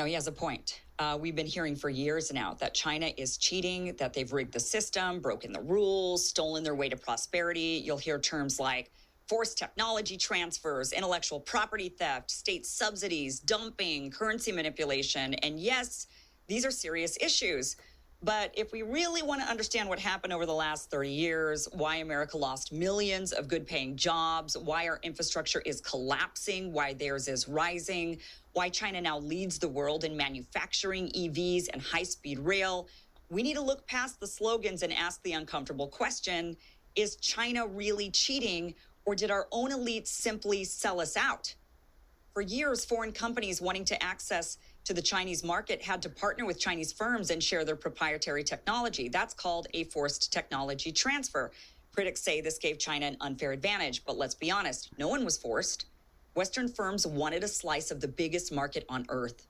Now, he has a point. We've been hearing for years now that China is cheating, that they've rigged the system, broken the rules, stolen their way to prosperity. You'll hear terms like forced technology transfers, intellectual property theft, state subsidies, dumping, currency manipulation. And yes, these are serious issues. But if we really want to understand what happened over the last 30 years, why America lost millions of good paying jobs, why our infrastructure is collapsing, why theirs is rising, why China now leads the world in manufacturing EVs and high-speed rail, we need to look past the slogans and ask the uncomfortable question, is China really cheating, or did our own elites simply sell us out? For years, foreign companies wanting to access to the Chinese market had to partner with Chinese firms and share their proprietary technology. That's called a forced technology transfer. Critics say this gave China an unfair advantage, but let's be honest, no one was forced. Western firms wanted a slice of the biggest market on earth.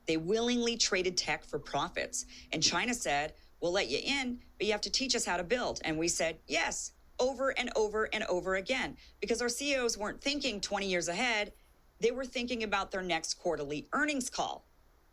They willingly traded tech for profits. And China said, we'll let you in, but you have to teach us how to build. And we said, yes, over and over and over again, because our CEOs weren't thinking 20 years ahead. They were thinking about their next quarterly earnings call.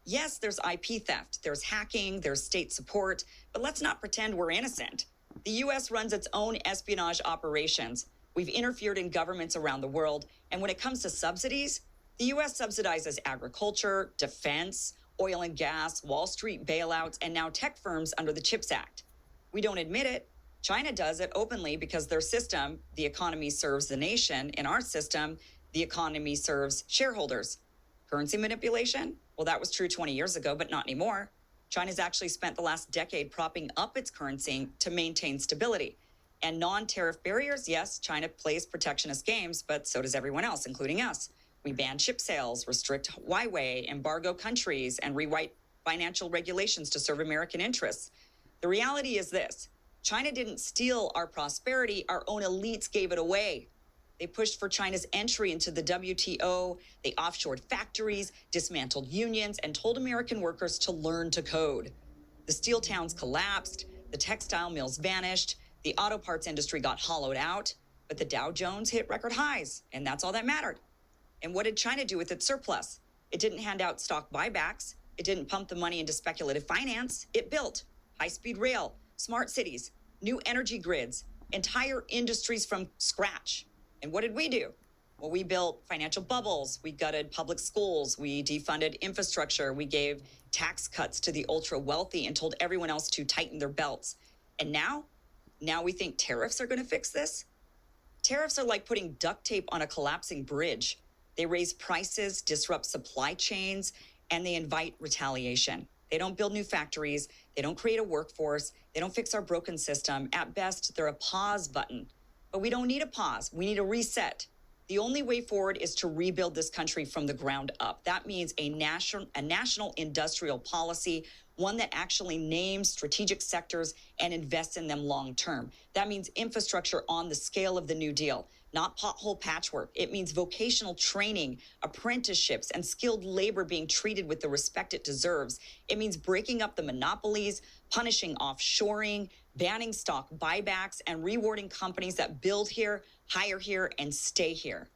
Yes, there's IP theft, there's hacking, there's state support, but let's not pretend we're innocent. The U.S. runs its own espionage operations. We've interfered in governments around the world. And when it comes to subsidies, the U.S. subsidizes agriculture, defense, oil and gas, Wall Street bailouts, and now tech firms under the CHIPS Act. We don't admit it. China does it openly because their system, the economy serves the nation. In our system, the economy serves shareholders. Currency manipulation? Well, that was true 20 years ago, but not anymore. China's actually spent the last decade propping up its currency to maintain stability. And non-tariff barriers, yes, China plays protectionist games, but so does everyone else, including us. We ban chip sales, restrict Huawei, embargo countries, and rewrite financial regulations to serve American interests. The reality is this: China didn't steal our prosperity, our own elites gave it away. They pushed for China's entry into the WTO. They offshored factories, dismantled unions, and told American workers to learn to code. The steel towns collapsed, the textile mills vanished, the auto parts industry got hollowed out, but the Dow Jones hit record highs, and that's all that mattered. And what did China do with its surplus? It didn't hand out stock buybacks. It didn't pump the money into speculative finance. It built high-speed rail, smart cities, new energy grids, entire industries from scratch. And what did we do? Well, we built financial bubbles. We gutted public schools. We defunded infrastructure. We gave tax cuts to the ultra wealthy and told everyone else to tighten their belts. And now we think tariffs are going to fix this? Tariffs are like putting duct tape on a collapsing bridge. They raise prices, disrupt supply chains, and they invite retaliation. They don't build new factories. They don't create a workforce. They don't fix our broken system. At best, they're a pause button. But we don't need a pause. We need a reset. The only way forward is to rebuild this country from the ground up. That means a national industrial policy, one that actually names strategic sectors and invests in them long term. That means infrastructure on the scale of the New Deal, not pothole patchwork. It means vocational training, apprenticeships, and skilled labor being treated with the respect it deserves. It means breaking up the monopolies, punishing offshoring, banning stock buybacks, and rewarding companies that build here, hire here, and stay here.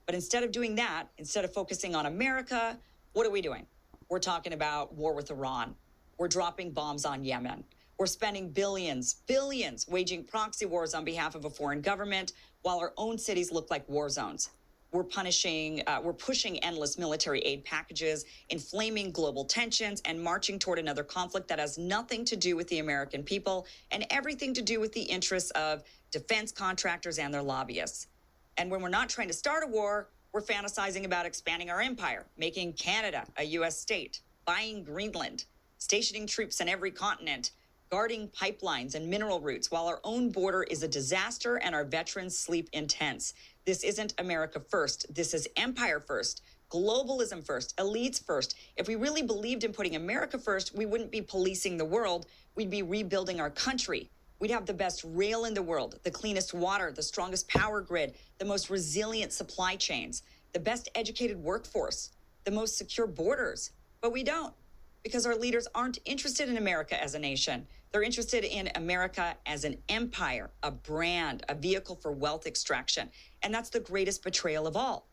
But instead of doing that, instead of focusing on America, what are we doing? We're talking about war with Iran. We're dropping bombs on Yemen. We're spending billions, waging proxy wars on behalf of a foreign government while our own cities look like war zones. We're pushing endless military aid packages, inflaming global tensions, and marching toward another conflict that has nothing to do with the American people and everything to do with the interests of defense contractors and their lobbyists. And when we're not trying to start a war, we're fantasizing about expanding our empire, making Canada a U.S. state, buying Greenland, stationing troops on every continent, guarding pipelines and mineral routes while our own border is a disaster and our veterans sleep in tents. This isn't America first. This is empire first, globalism first, elites first. If we really believed in putting America first, we wouldn't be policing the world. We'd be rebuilding our country. We'd have the best rail in the world, the cleanest water, the strongest power grid, the most resilient supply chains, the best educated workforce, the most secure borders. But we don't, because our leaders aren't interested in America as a nation. They're interested in America as an empire, a brand, a vehicle for wealth extraction. And that's the greatest betrayal of all.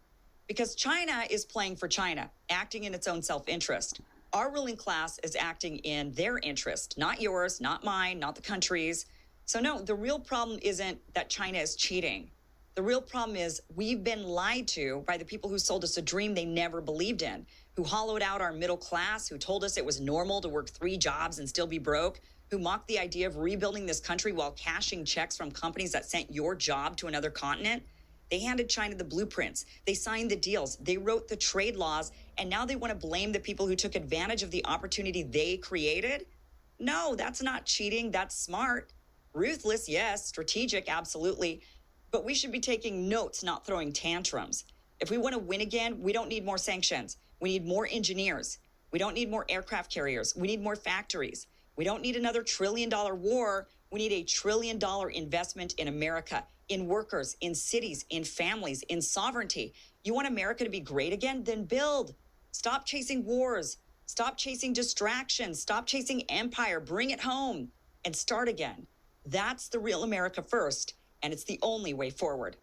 Because China is playing for China, acting in its own self-interest. Our ruling class is acting in their interest, not yours, not mine, not the country's. So, no, the real problem isn't that China is cheating. The real problem is we've been lied to by the people who sold us a dream they never believed in, who hollowed out our middle class, who told us it was normal to work 3 jobs and still be broke, who mocked the idea of rebuilding this country while cashing checks from companies that sent your job to another continent. They handed China the blueprints. They signed the deals. They wrote the trade laws. And now they want to blame the people who took advantage of the opportunity they created? No, that's not cheating. That's smart. Ruthless, yes. Strategic, absolutely. But we should be taking notes, not throwing tantrums. If we want to win again, we don't need more sanctions. We need more engineers. We don't need more aircraft carriers. We need more factories. We don't need another $1 trillion war. We need a $1 trillion investment in America, in workers, in cities, in families, in sovereignty. You want America to be great again? Then build. Stop chasing wars. Stop chasing distractions. Stop chasing empire. Bring it home and start again. That's the real America first, and it's the only way forward.